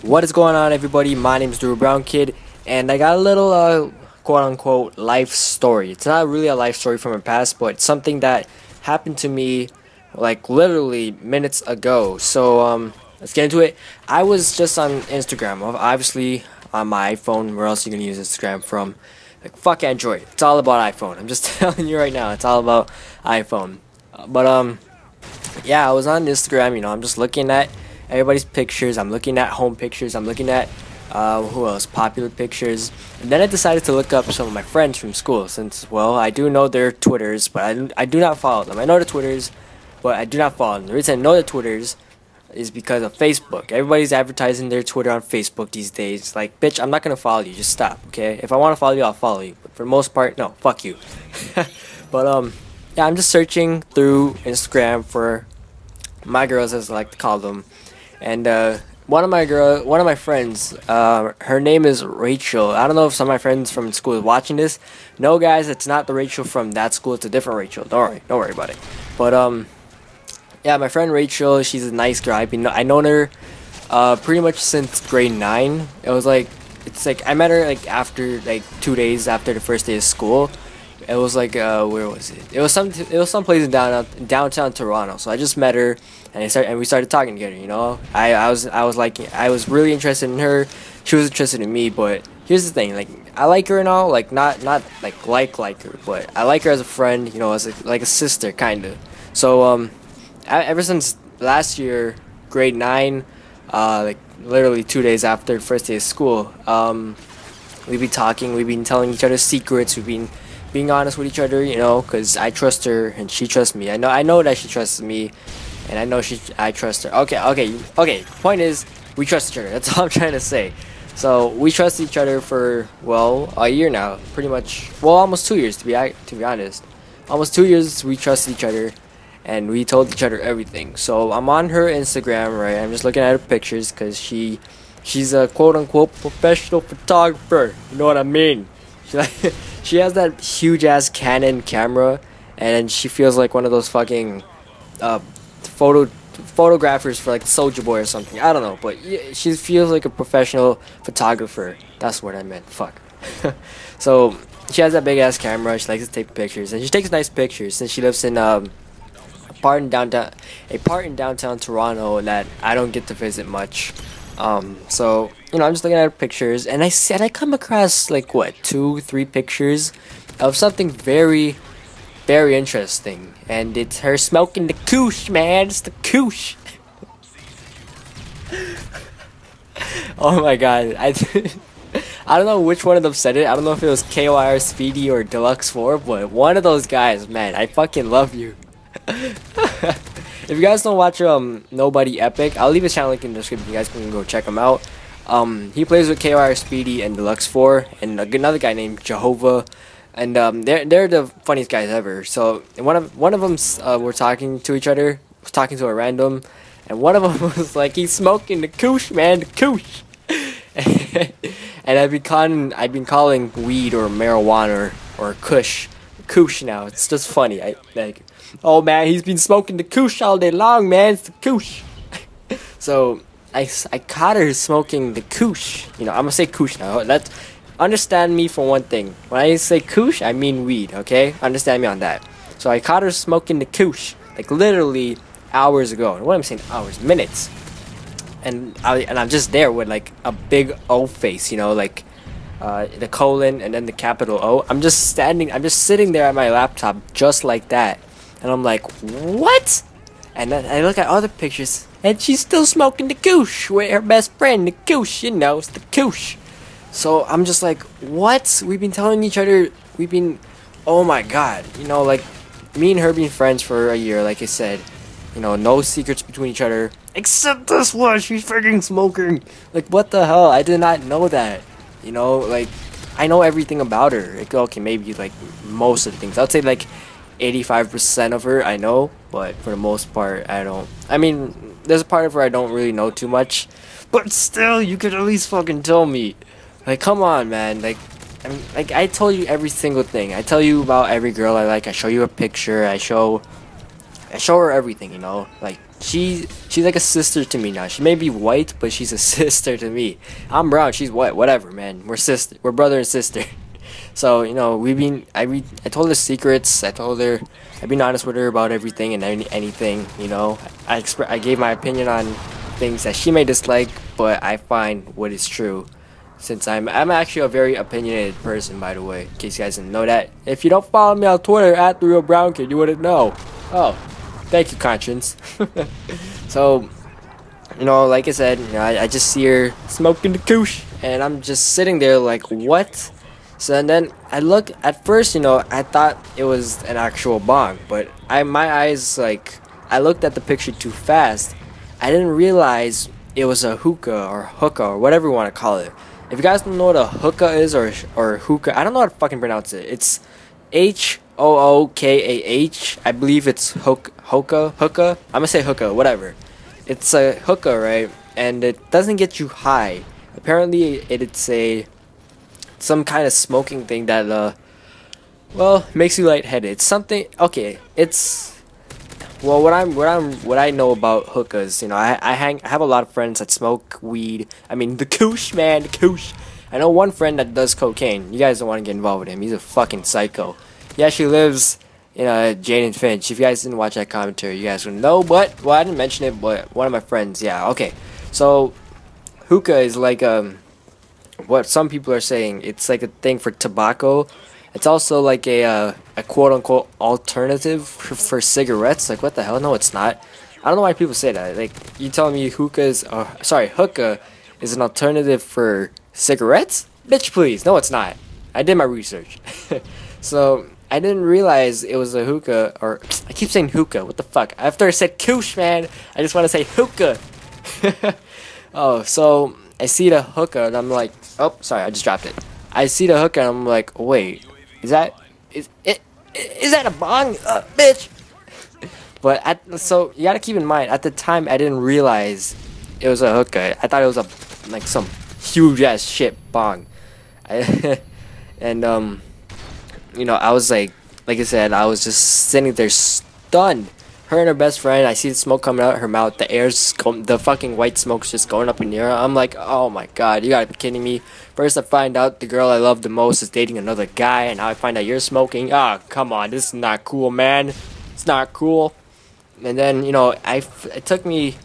What is going on, everybody? My name is Drew Brown Kid, and I got a little quote-unquote life story. It's not really a life story from my past, but it's something that happened to me like literally minutes ago. So let's get into it. I was just on Instagram, obviously on my iPhone. Where else are you gonna use Instagram from? Like, fuck Android. It's all about iPhone. I'm just telling you right now. It's all about iPhone. But yeah, I was on Instagram. I'm just looking at everybody's pictures. I'm looking at home pictures. I'm looking at who else, popular pictures. And then I decided to look up some of my friends from school, since, well, I do know their Twitters, but I do not follow them. I know the Twitters, but I do not follow them. The reason I know the Twitters is because of Facebook. Everybody's advertising their Twitter on Facebook these days. Like, bitch, I'm not gonna follow you. Just stop, okay? If I want to follow you, I'll follow you. But for the most part, no, fuck you. But yeah, I'm just searching through Instagram for my girls, as I like to call them. And one of my friends, her name is Rachel. I don't know if some of my friends from school are watching this. No, guys, it's not the Rachel from that school. It's a different Rachel. Don't worry about it. But yeah, my friend Rachel, she's a nice girl. I known her pretty much since grade 9. It's like I met her like after like 2 days after the first day of school. It was like where was it? It was some place in downtown Toronto. So I just met her, and we started talking together. I was really interested in her. She was interested in me. But here's the thing, like, I like her and all, like not like her, but I like her as a friend. As like a sister kind of. So ever since last year, grade 9, like literally 2 days after the first day of school, we've been talking. We've been telling each other secrets. We've been being honest with each other, because I trust her and she trusts me. I know that she trusts me, and I trust her. Okay. Point is, we trust each other. That's all I'm trying to say. So we trust each other for, well, a year now, pretty much. Well, almost 2 years to be honest. Almost 2 years we trust each other, and we told each other everything. So I'm on her Instagram, right? I'm just looking at her pictures because she's a quote-unquote professional photographer. You know what I mean? She has that huge ass Canon camera, and she feels like one of those fucking photographers for like Soulja Boy or something. I don't know, but yeah, she feels like a professional photographer. That's what I meant. Fuck. So she has that big ass camera. She likes to take pictures, and she takes nice pictures. Since she lives in a part in downtown Toronto that I don't get to visit much. So I'm just looking at her pictures, and I come across like 2-3 pictures of something very, very interesting, and it's her smoking the koosh, man. It's the koosh. Oh my god, I don't know which one of them said it. I don't know if it was KOIR Speedy or Deluxe 4, but one of those guys, man, I fucking love you. If you guys don't watch Nobody Epic, I'll leave his channel link in the description. You guys can go check him out. He plays with KOR Speedy and Deluxe 4 and another guy named Jehovah, and they're the funniest guys ever. So one of them were talking to each other, talking to a random, and one of them was like, he's smoking the koosh, man, the koosh. And I've been calling weed or marijuana or koosh now. It's just funny. Oh man, he's been smoking the koosh all day long, man. It's the koosh. So I caught her smoking the koosh. I'm gonna say koosh now. Understand me for one thing. When I say koosh, I mean weed. Okay, understand me on that. So I caught her smoking the koosh, like literally hours ago. And what am I saying? Hours, minutes. And I'm just there with like a big O face. Like the colon and then the capital O. I'm just sitting there at my laptop just like that. And I'm like, what? And then I look at other pictures, and she's still smoking the koosh with her best friend, the koosh, it's the koosh. So I'm just like, what? We've been telling each other, oh my god, like, me and her being friends for a year, like I said, no secrets between each other, except this one, she's freaking smoking. Like, what the hell? I did not know that, like, I know everything about her. Like, okay, maybe, like, most of the things. I'd say, like, 85% of her I know, but for the most part I don't. I mean, there's a part of her I don't really know too much, but still, you could at least fucking tell me. Like, come on, man. Like, I told you every single thing. I tell you about every girl I like. I show you a picture. I show her everything. Like, she's like a sister to me now. She may be white, but she's a sister to me. I'm brown, she's white, whatever, man. We're brother and sister. So you know, I told her secrets. I've been honest with her about everything and anything. You know, I gave my opinion on things that she may dislike, but I find what is true. Since I'm actually a very opinionated person, by the way, in case you guys didn't know that. If you don't follow me on Twitter at @TheRealBrownKid, you wouldn't know. Oh, thank you, conscience. So, you know, like I said, you know, I just see her smoking the koosh, and I'm just sitting there like, what? So and then I look at first, you know, I thought it was an actual bong, but my eyes, like, I looked at the picture too fast. I didn't realize it was a hookah or whatever you want to call it. If you guys don't know what a hookah is or hookah, I don't know how to fucking pronounce it. It's Hookah. I believe it's hookah. I'm gonna say hookah, whatever. It's a hookah, right? And it doesn't get you high. Apparently, it's some kind of smoking thing that well, makes you lightheaded. It's something. Okay, it's. Well, what I know about hookahs, you know, I have a lot of friends that smoke weed. I mean, the koosh, man, the koosh. I know one friend that does cocaine. You guys don't want to get involved with him. He's a fucking psycho. He actually lives in Jane and Finch. If you guys didn't watch that commentary, you guys would know. But well, I didn't mention it, but one of my friends, yeah, okay. So, hookah is like what some people are saying. It's like a thing for tobacco. It's also like a quote-unquote alternative for cigarettes. Like, what the hell? No, it's not. I don't know why people say that. Like, you telling me hookah is an alternative for cigarettes? Bitch, please. No, it's not. I did my research. So, I didn't realize it was a hookah, or I keep saying hookah. What the fuck? After I said koosh, man, I just want to say hookah. Oh, so I see the hookah, and I'm like, oh, sorry, I just dropped it. I see the hookah, and I'm like, wait. Is that a bong, bitch? But so you gotta keep in mind, at the time I didn't realize it was a hookah. I thought it was like some huge ass shit bong. And you know, I was like I said, I was just sitting there stunned. Her and her best friend, I see the smoke coming out of her mouth. The fucking white smoke's just going up in the air. I'm like, oh my god, you gotta be kidding me. First I find out the girl I love the most is dating another guy, and now I find out you're smoking. Ah, come on, this is not cool, man. It's not cool. And then, you know, it took me,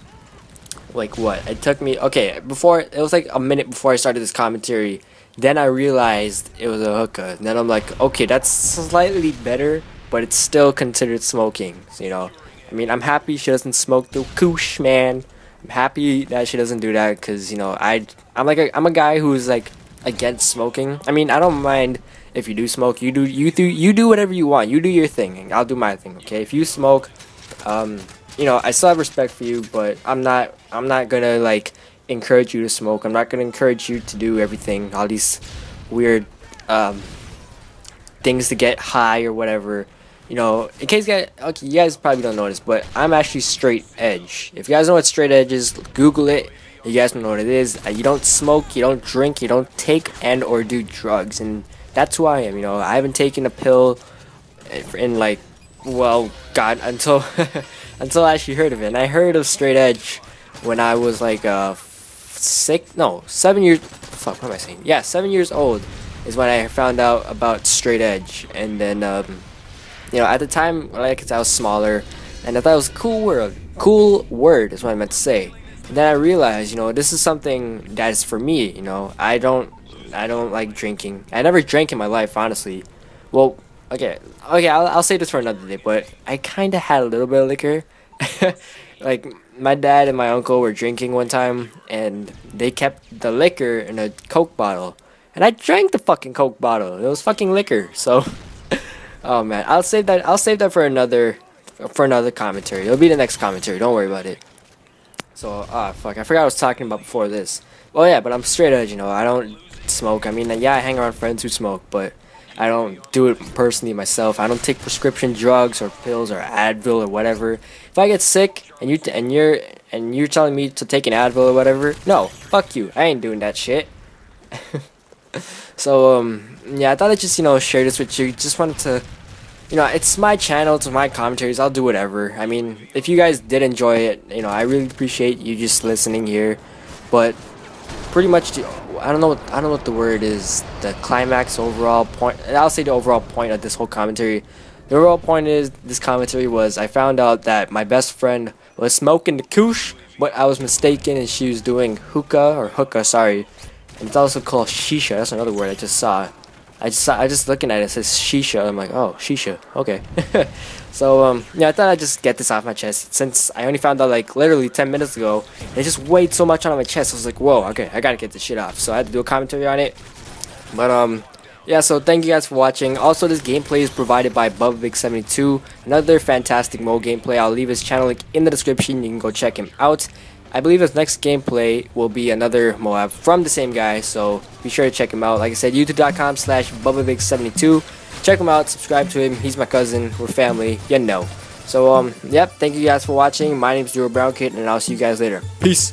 like what? Okay, before, it was like a minute before I started this commentary. Then I realized it was a hookah. And then I'm like, okay, that's slightly better, but it's still considered smoking, you know. I mean, I'm happy she doesn't smoke the koosh, man. I'm happy that she doesn't do that, because, you know, I'm a guy who's like against smoking. I mean, I don't mind if you do smoke. You do whatever you want. You do your thing, and I'll do my thing. Okay, if you smoke, you know, I still have respect for you, but I'm not gonna like encourage you to smoke. I'm not gonna encourage you to do everything, all these weird things to get high or whatever. You know, in case you guys probably don't know this, but I'm actually straight edge. If you guys know what straight edge is, Google it. You guys don't know what it is. You don't smoke, you don't drink, you don't take and or do drugs, and that's who I am. You know, I haven't taken a pill in like, well, God, until until I actually heard of it. And I heard of straight edge when I was like 7 years. Fuck, what am I saying? Yeah, 7 years old is when I found out about straight edge, and then you know, at the time, like, I was smaller, and I thought it was a cool word is what I meant to say. And then I realized, you know, this is something that is for me. You know, I don't like drinking. I never drank in my life, honestly. Well, okay, I'll say this for another day, but I kind of had a little bit of liquor. Like, my dad and my uncle were drinking one time, and they kept the liquor in a Coke bottle, and I drank the fucking Coke bottle. It was fucking liquor, so. Oh man, I'll save that for another commentary. It'll be the next commentary. Don't worry about it. So, fuck, I forgot what I was talking about before this. Well, yeah, but I'm straight edge, you know. I don't smoke. I mean, yeah, I hang around friends who smoke, but I don't do it personally myself. I don't take prescription drugs or pills or Advil or whatever. If I get sick and you're telling me to take an Advil or whatever, no, fuck you. I ain't doing that shit. So, yeah, I thought I'd just, you know, share this with you. Just wanted to, you know, it's my channel, it's my commentaries. I'll do whatever. I mean, if you guys did enjoy it, you know, I really appreciate you just listening here. But pretty much, I don't know what the word is. The climax, overall point. I'll say the overall point of this whole commentary. The overall point is this commentary was I found out that my best friend was smoking the koosh, but I was mistaken and she was doing hookah, sorry. And it's also called shisha. That's another word I just saw. I just looking at it, it says shisha. I'm like, oh, shisha, okay. So yeah, I thought I'd just get this off my chest since I only found out like literally 10 minutes ago. It just weighed so much on my chest. I was like, whoa, okay, I gotta get this shit off. So I had to do a commentary on it. But yeah, so thank you guys for watching. Also, this gameplay is provided by BubbaBig72, another fantastic mode gameplay. I'll leave his channel link in the description. You can go check him out. I believe his next gameplay will be another Moab from the same guy, so be sure to check him out. Like I said, youtube.com/BubbaBig72. Check him out, subscribe to him. He's my cousin. We're family, you know. So, yep, thank you guys for watching. My name is Brown Kid, and I'll see you guys later. Peace.